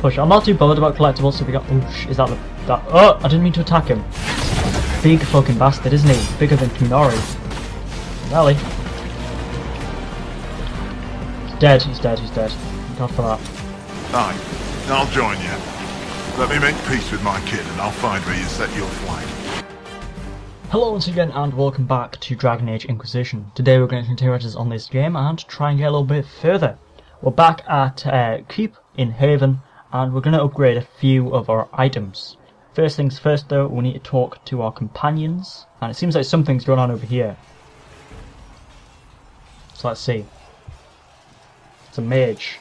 push. I'm not too bothered about collectibles, so we got... Oh, is that the... Oh, I didn't mean to attack him. Big fucking bastard, isn't he? Bigger than Qunari. Really? He's dead, he's dead, he's dead. Thank God for that. Aye, I'll join you. Let me make peace with my kid and I'll find where you set your flight. Hello once again and welcome back to Dragon Age Inquisition. Today we're going to continue on this game and try and get a little bit further. We're back at Keep in Haven and we're going to upgrade a few of our items. First things first though, we need to talk to our companions, and it seems like something's going on over here. So let's see. It's a mage.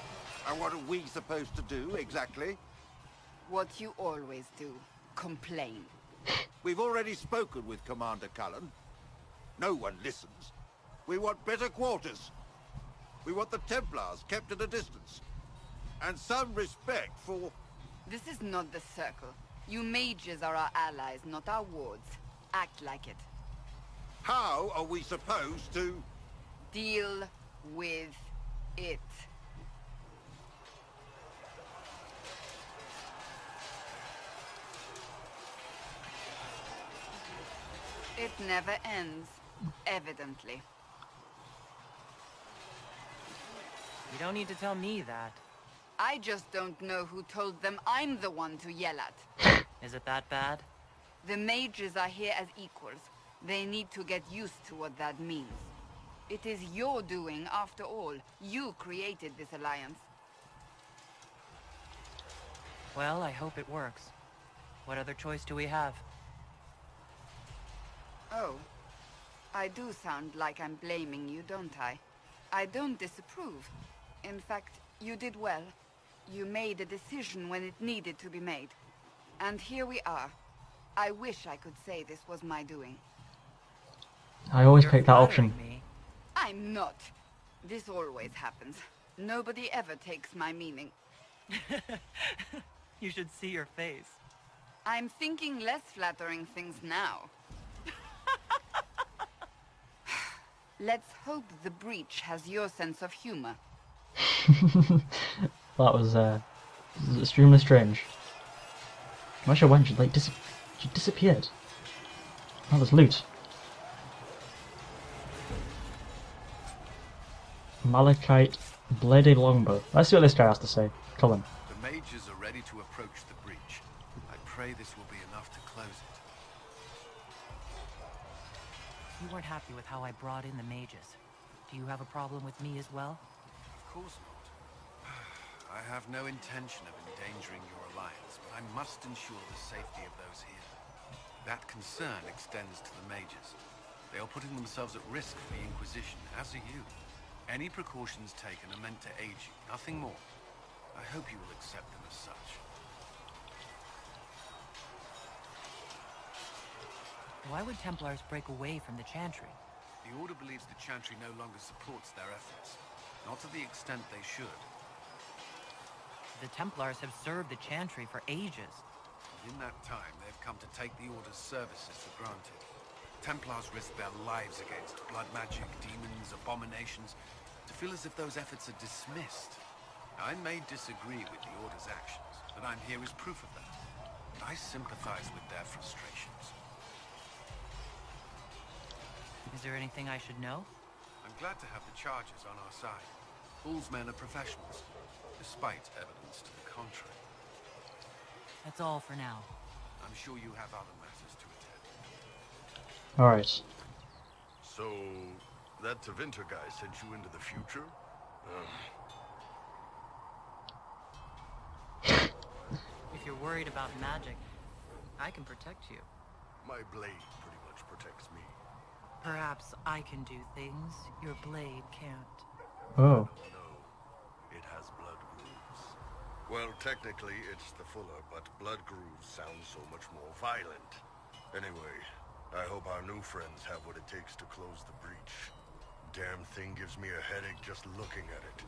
And what are we supposed to do, exactly? What you always do. Complain. We've already spoken with Commander Cullen. No one listens. We want better quarters. We want the Templars kept at a distance. And some respect for... This is not the Circle. You mages are our allies, not our wards. Act like it. How are we supposed to... Deal with it. It never ends, evidently. You don't need to tell me that. I just don't know who told them I'm the one to yell at. Is it that bad? The mages are here as equals. They need to get used to what that means. It is your doing, after all. You created this alliance. Well, I hope it works. What other choice do we have? Oh. I do sound like I'm blaming you, don't I? I don't disapprove. In fact, you did well. You made a decision when it needed to be made. And here we are. I wish I could say this was my doing. I always pick that option. Me. I'm not. This always happens. Nobody ever takes my meaning. You should see your face. I'm thinking less flattering things now. Let's hope the breach has your sense of humor. That was extremely strange. Where's your wench? She disappeared. Oh, there's loot. Malachite bladed longbow. Let's see what this guy has to say. Cullen. The mages are ready to approach the breach. I pray this will be enough to close it. You weren't happy with how I brought in the mages. Do you have a problem with me as well? Of course not. I have no intention of endangering your alliance, but I must ensure the safety of those here. That concern extends to the mages. They are putting themselves at risk for the Inquisition, as are you. Any precautions taken are meant to aid you, nothing more. I hope you will accept them as such. Why would Templars break away from the Chantry? The Order believes the Chantry no longer supports their efforts. Not to the extent they should. The Templars have served the Chantry for ages. In that time, they've come to take the Order's services for granted. Templars risk their lives against blood magic, demons, abominations, to feel as if those efforts are dismissed. I may disagree with the Order's actions, but I'm here as proof of that. I sympathize with their frustrations. Is there anything I should know? I'm glad to have the charges on our side. All's men are professionals, despite evidence to the contrary. That's all for now. I'm sure you have other matters to attend. Alright. So, that Tevinter guy sent you into the future? If you're worried about magic, I can protect you. My blade pretty much protects me. Perhaps I can do things your blade can't. Oh. No, it has blood grooves. Well, technically it's the fuller, but blood grooves sound so much more violent. Anyway, I hope our new friends have what it takes to close the breach. Damn thing gives me a headache just looking at it.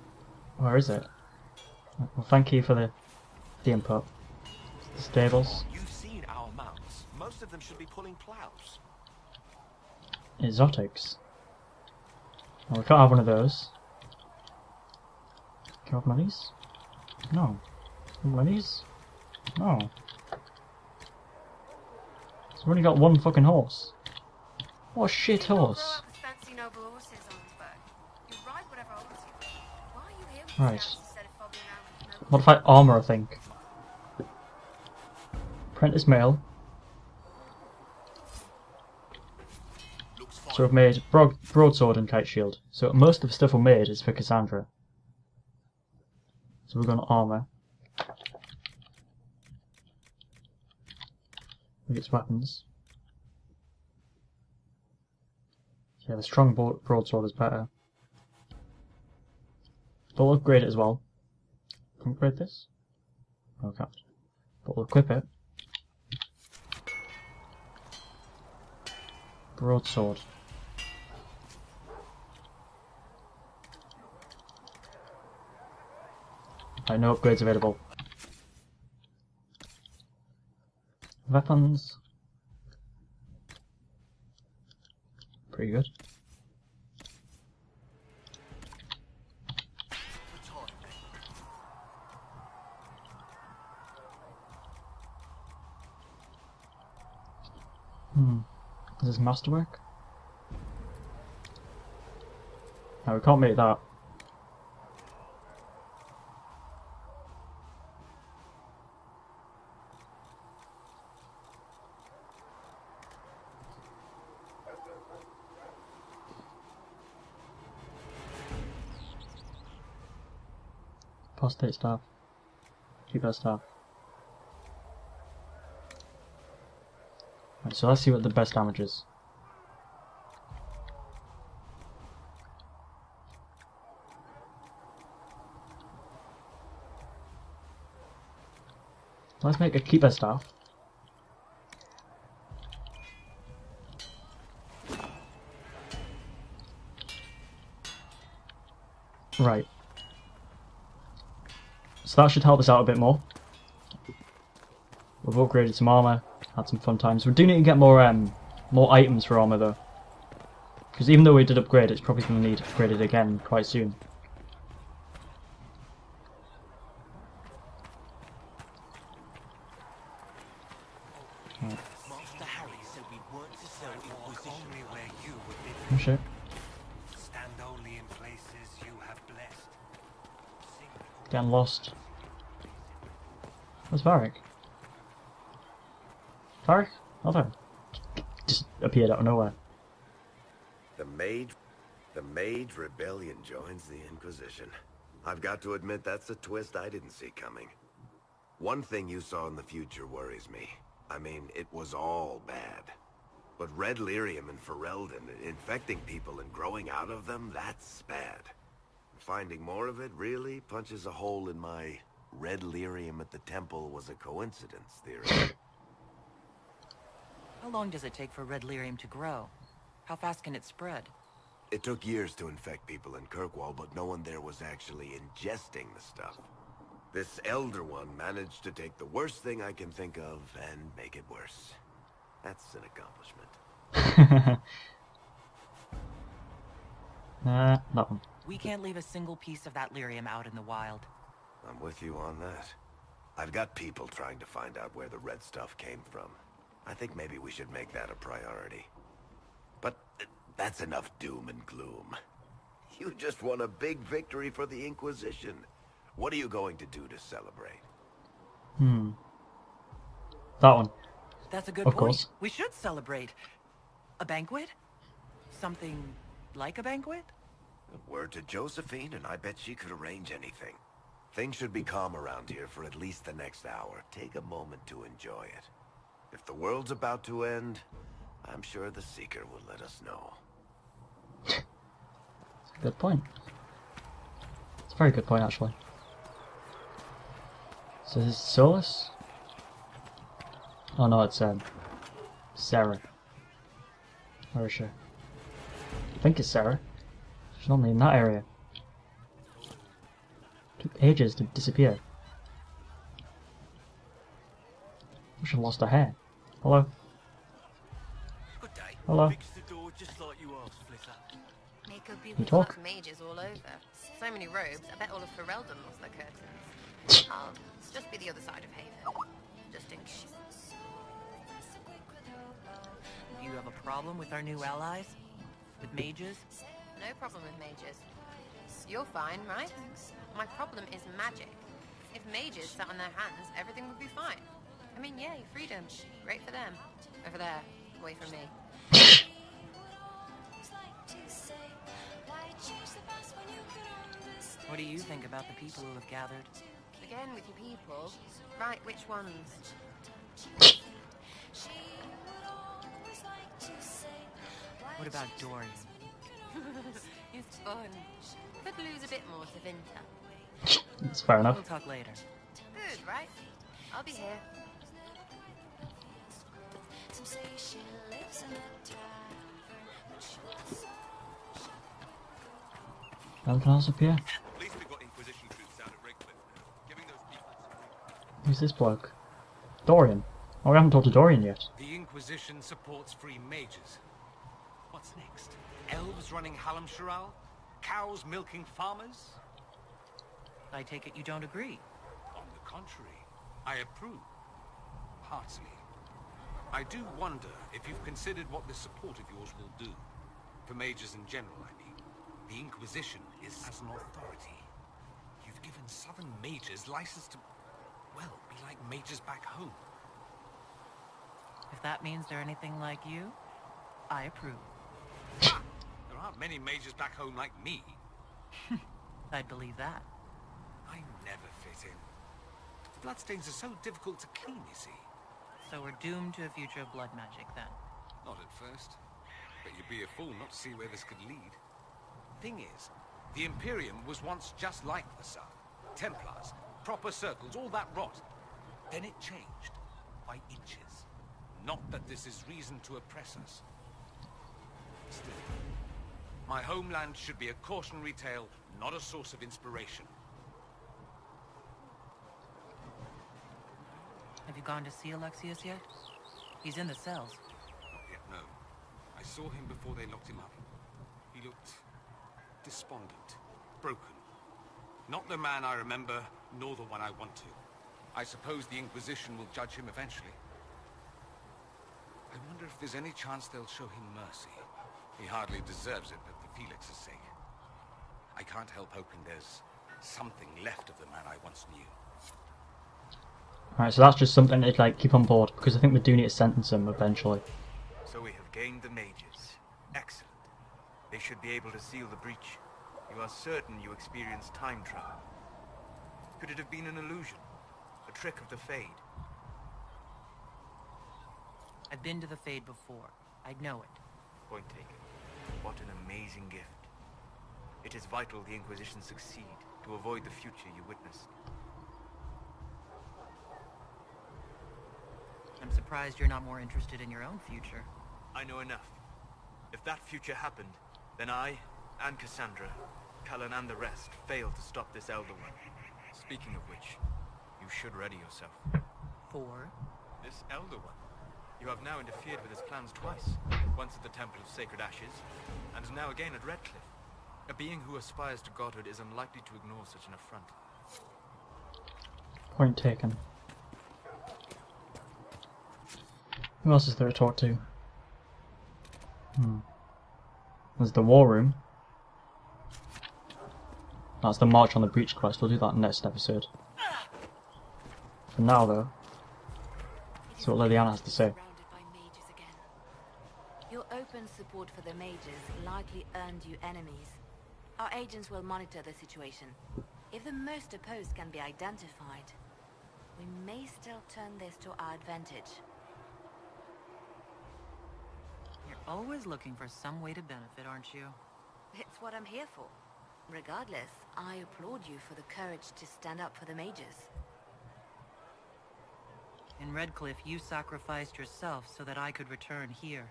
Where is it? Well, thank you for the input. The stables. You've seen our mounts. Most of them should be pulling plows. Exotics. Oh, we can't have one of those. Can we have one of these? No. Minis? No. So we've only got one fucking horse. What a shit horse. Fancy noble horses, Arnsberg. You ride whatever holds you. Why are you here with Right. scouts instead of fobbing around with noble? Modified armor, I think. Apprentice male. So we've made broadsword and kite shield. So most of the stuff we made is for Cassandra. So we're going to armor. With its weapons. Yeah, the strong broadsword is better. But we'll upgrade it as well. Can we upgrade this? No, we can't. But we'll equip it. Broadsword. Right, no upgrades available. Weapons. Pretty good. Is this masterwork? No, we can't make that. Prostate staff. Keep that staff. Right, so let's see what the best damage is. Let's make a keeper staff. Right. So that should help us out a bit more. We've upgraded some armor, had some fun times. We do need to get more items for armor though, because even though we did upgrade, it's probably going to need upgraded again quite soon. Right. Master Harry said we weren't to sell Inquisition. Only where you would be. Oh shit. Stand only in places you have blessed. Getting lost. Where's Varric? Varric? Oh there. Just appeared out of nowhere. The Mage Rebellion joins the Inquisition. I've got to admit that's a twist I didn't see coming. One thing you saw in the future worries me. I mean, it was all bad. But Red Lyrium and Ferelden, infecting people and growing out of them, that's bad. Finding more of it really punches a hole in my Red Lyrium at the temple was a coincidence theory. How long does it take for red lyrium to grow? How fast can it spread? It took years to infect people in Kirkwall, but no one there was actually ingesting the stuff. This Elder One managed to take the worst thing I can think of and make it worse. That's an accomplishment. That one. We can't leave a single piece of that lyrium out in the wild. I'm with you on that. I've got people trying to find out where the red stuff came from. I think maybe we should make that a priority. But that's enough doom and gloom. You just won a big victory for the Inquisition. What are you going to do to celebrate? That one. That's a good Of point. course. We should celebrate. A banquet? Something like a banquet? Word to Josephine, and I bet she could arrange anything. Things should be calm around here for at least the next hour. Take a moment to enjoy it. If the world's about to end, I'm sure the Seeker will let us know. That's a good point. It's a very good point, actually. So this is Solus? Oh no, it's Sarah. Where is she? I think it's Sarah. She's only in that area. Took ages to disappear. I should have lost her hair. Hello? Good day. Hello? Fixed the door just like you asked, Flitter. Make a You beautiful talk? mages all over. So many robes, I bet all of Ferelden lost their curtains. I'll just be the other side of Haven. Just in case. Do you have a problem with our new allies? With mages? No problem with mages. You're fine, right? My problem is magic. If mages sat on their hands, everything would be fine. I mean, yay, freedom. Great for them. Over there, away from me. What do you think about the people who have gathered? Again with your people. Right, which ones? What about Dorian? It's fun. Could lose a bit more to Vinter. That's fair enough. We'll talk later. Good, right? I'll be here. Anything else up here? At least we've got Inquisition troops down at Redcliffe now, giving those people some... Who's this bloke? Dorian. Oh, we haven't talked to Dorian yet. The Inquisition supports free mages. What's next? Elves running Halamsharal? Cows milking farmers? I take it you don't agree. On the contrary, I approve. Heartily. I do wonder if you've considered what this support of yours will do. For mages in general, I mean. The Inquisition is as an authority. You've given southern mages license to, well, be like mages back home. If that means they're anything like you, I approve. Ha! There aren't many mages back home like me. I'd believe that. I never fit in. Bloodstains are so difficult to clean, you see. So we're doomed to a future of blood magic, then. Not at first. But you'd be a fool not to see where this could lead. Thing is, the Imperium was once just like the South. Templars, proper circles, all that rot. Then it changed. By inches. Not that this is reason to oppress us. Still, my homeland should be a cautionary tale, not a source of inspiration. Have you gone to see Alexius yet? He's in the cells. Not yet, no. I saw him before they locked him up. He looked despondent, broken. Not the man I remember, nor the one I want to. I suppose the Inquisition will judge him eventually. I wonder if there's any chance they'll show him mercy. He hardly deserves it, but for Felix's sake. I can't help hoping there's something left of the man I once knew. Alright, so that's just something to like keep on board, because I think we do need to sentence him eventually. So we have gained the mages. Excellent. They should be able to seal the breach. You are certain you experienced time travel. Could it have been an illusion? A trick of the Fade? I've been to the Fade before. I'd know it. Point taken. What an amazing gift. It is vital the Inquisition succeed to avoid the future you witnessed. I'm surprised you're not more interested in your own future. I know enough. If that future happened, then I, and Cassandra, Cullen and the rest, failed to stop this Elder One. Speaking of which, you should ready yourself. For? This Elder One. You have now interfered with his plans twice. Once at the Temple of Sacred Ashes, and now again at Redcliffe. A being who aspires to godhood is unlikely to ignore such an affront. Point taken. Who else is there to talk to? There's the war room. That's the march on the breach quest. We'll do that next episode. For now though, see what Liliana has to say. Surrounded by mages again. Your open support for the mages likely earned you enemies. Our agents will monitor the situation. If the most opposed can be identified, we may still turn this to our advantage. You're always looking for some way to benefit, aren't you? It's what I'm here for. Regardless, I applaud you for the courage to stand up for the mages. In Redcliffe, you sacrificed yourself so that I could return here.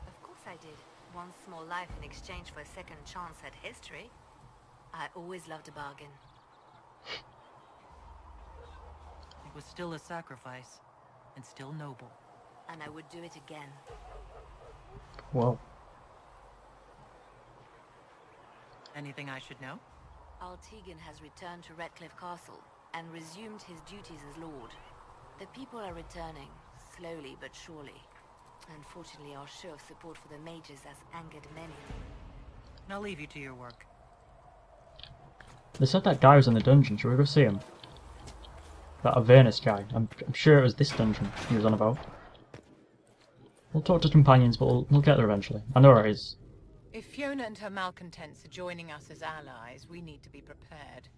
Of course I did. One small life in exchange for a second chance at history. I always loved a bargain. It was still a sacrifice, and still noble. And I would do it again. Well. Anything I should know? Altegan has returned to Redcliffe Castle, and resumed his duties as Lord. The people are returning, slowly but surely. Unfortunately, our show of support for the mages has angered many. I'll leave you to your work. They said that guy was in the dungeon. Should we go see him? That Avernus guy. I'm sure it was this dungeon he was on about. We'll talk to companions, but we'll get there eventually. I know where it is. If Fiona and her malcontents are joining us as allies, we need to be prepared.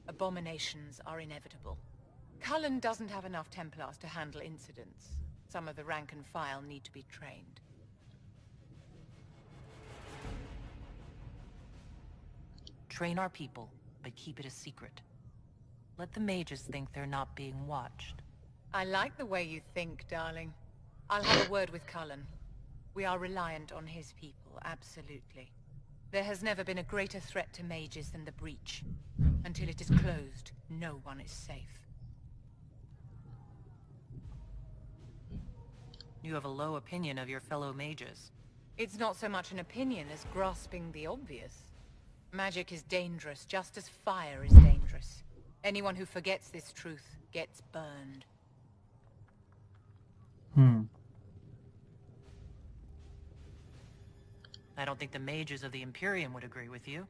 Abominations are inevitable. Cullen doesn't have enough Templars to handle incidents. Some of the rank and file need to be trained. Train our people, but keep it a secret. Let the mages think they're not being watched. I like the way you think, darling. I'll have a word with Cullen. We are reliant on his people, absolutely. There has never been a greater threat to mages than the breach. Until it is closed, no one is safe. You have a low opinion of your fellow mages. It's not so much an opinion as grasping the obvious. Magic is dangerous, just as fire is dangerous. Anyone who forgets this truth gets burned. I don't think the mages of the Imperium would agree with you.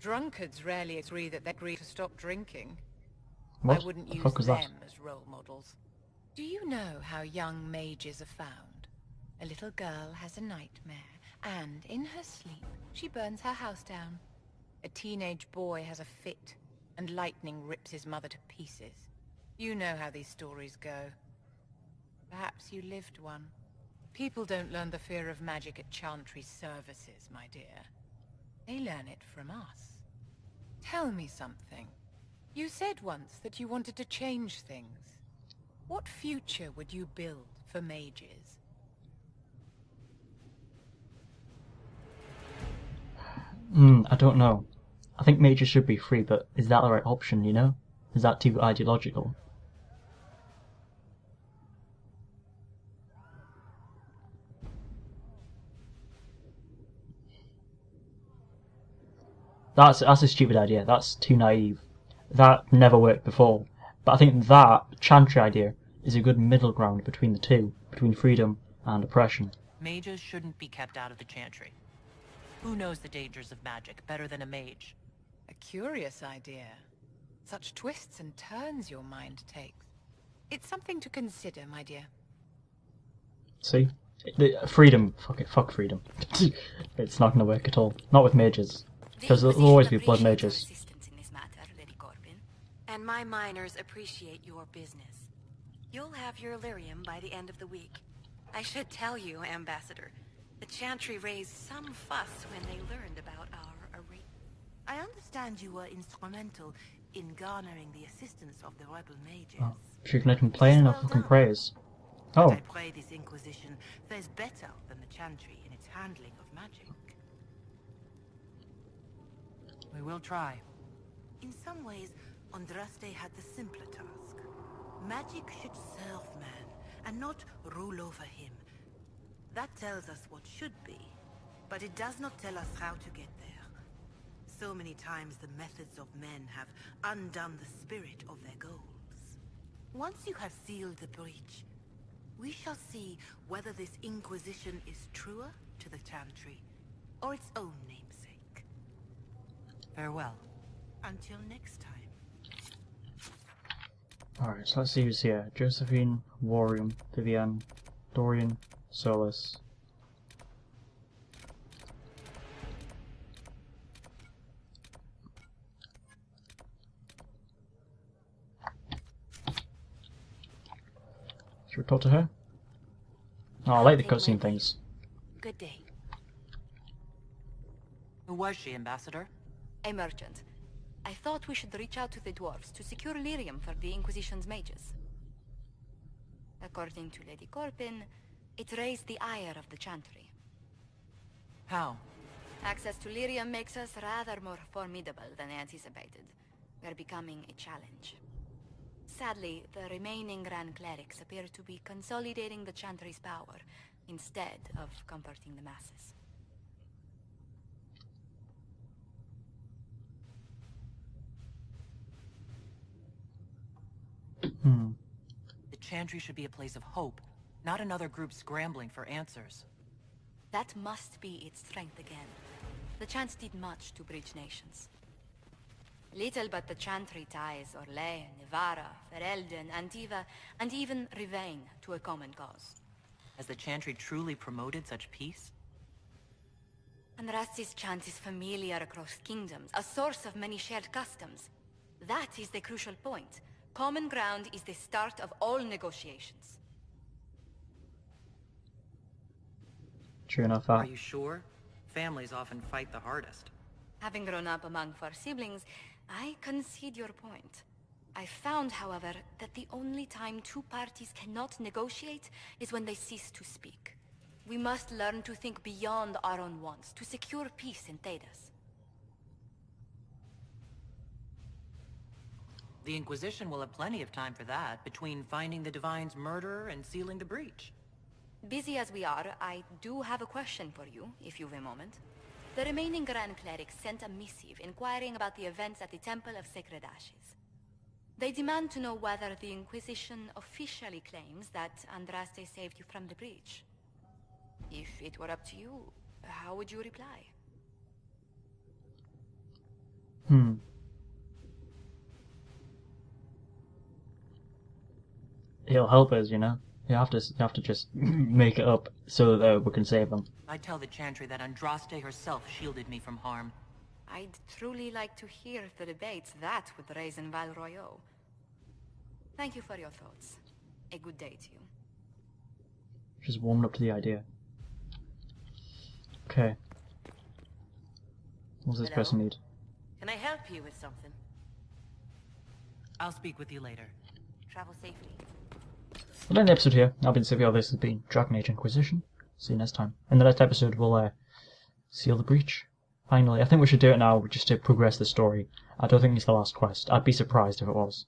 Drunkards rarely agree that they agree to stop drinking. What? I wouldn't The use fuck was them that? as role models. Do you know how young mages are found? A little girl has a nightmare, and in her sleep, she burns her house down. A teenage boy has a fit, and lightning rips his mother to pieces. You know how these stories go. Perhaps you lived one. People don't learn the fear of magic at Chantry services, my dear. They learn it from us. Tell me something. You said once that you wanted to change things. What future would you build for mages? I don't know. I think mages should be free, but is that the right option, you know? Is that too ideological? That's a stupid idea. That's too naive. That never worked before. But I think that Chantry idea is a good middle ground between the two, between freedom and oppression. Mages shouldn't be kept out of the Chantry. Who knows the dangers of magic better than a mage? A curious idea. Such twists and turns your mind takes. It's something to consider, my dear. See? Freedom. Fuck it. Fuck freedom. It's not going to work at all. Not with mages. Because there'll always be blood mages. In this matter, Lady Corbin, and my miners appreciate your business. You'll have your Illyrium by the end of the week. I should tell you, Ambassador, the Chantry raised some fuss when they learned about our array. I understand you were instrumental in garnering the assistance of the rebel mages. Oh, she can complain or fucking praise. Oh. I pray this Inquisition fares better than the Chantry in its handling of magic. We will try. In some ways, Andraste had the simpler task. Magic should serve man, and not rule over him. That tells us what should be, but it does not tell us how to get there. So many times the methods of men have undone the spirit of their goals. Once you have sealed the breach, we shall see whether this Inquisition is truer to the Chantry, or its own namesake. Farewell. Until next time. Alright, so let's see who's here. Josephine, Warium, Vivian, Dorian, Solus. Should we talk to her? Oh, I like the cutscene things. Good day. Who was she, Ambassador? A merchant. I thought we should reach out to the dwarves to secure lyrium for the Inquisition's mages. According to Lady Corbin, it raised the ire of the Chantry. How? Access to lyrium makes us rather more formidable than anticipated. We're becoming a challenge. Sadly, the remaining Grand Clerics appear to be consolidating the Chantry's power, instead of comforting the masses. The Chantry should be a place of hope, not another group scrambling for answers. That must be its strength again. The Chants did much to bridge nations. Little but the Chantry ties Orlais, Nevarra, Ferelden, Antiva, and even Rivain to a common cause. Has the Chantry truly promoted such peace? Andraste's chant is familiar across kingdoms, a source of many shared customs. That is the crucial point. Common ground is the start of all negotiations. True enough, Are you sure? Families often fight the hardest. Having grown up among 4 siblings, I concede your point. I found, however, that the only time 2 parties cannot negotiate is when they cease to speak. We must learn to think beyond our own wants, to secure peace in Thedas. The Inquisition will have plenty of time for that, between finding the Divine's murderer and sealing the breach. Busy as we are, I do have a question for you, if you've a moment. The remaining Grand Clerics sent a missive inquiring about the events at the Temple of Sacred Ashes. They demand to know whether the Inquisition officially claims that Andraste saved you from the breach. If it were up to you, how would you reply? He'll help us, you know. You have to just make it up so that we can save them. I'd tell the Chantry that Andraste herself shielded me from harm. I'd truly like to hear the debates that would raise in Val Royeaux. Thank you for your thoughts. A good day to you. Just warming up to the idea. Okay. What's this person need? Can I help you with something? I'll speak with you later. Travel safely. Well, in the episode here, I've been Cipio, this has been Dragon Age Inquisition. See you next time. In the next episode, we'll seal the breach. Finally, I think we should do it now just to progress the story. I don't think it's the last quest. I'd be surprised if it was.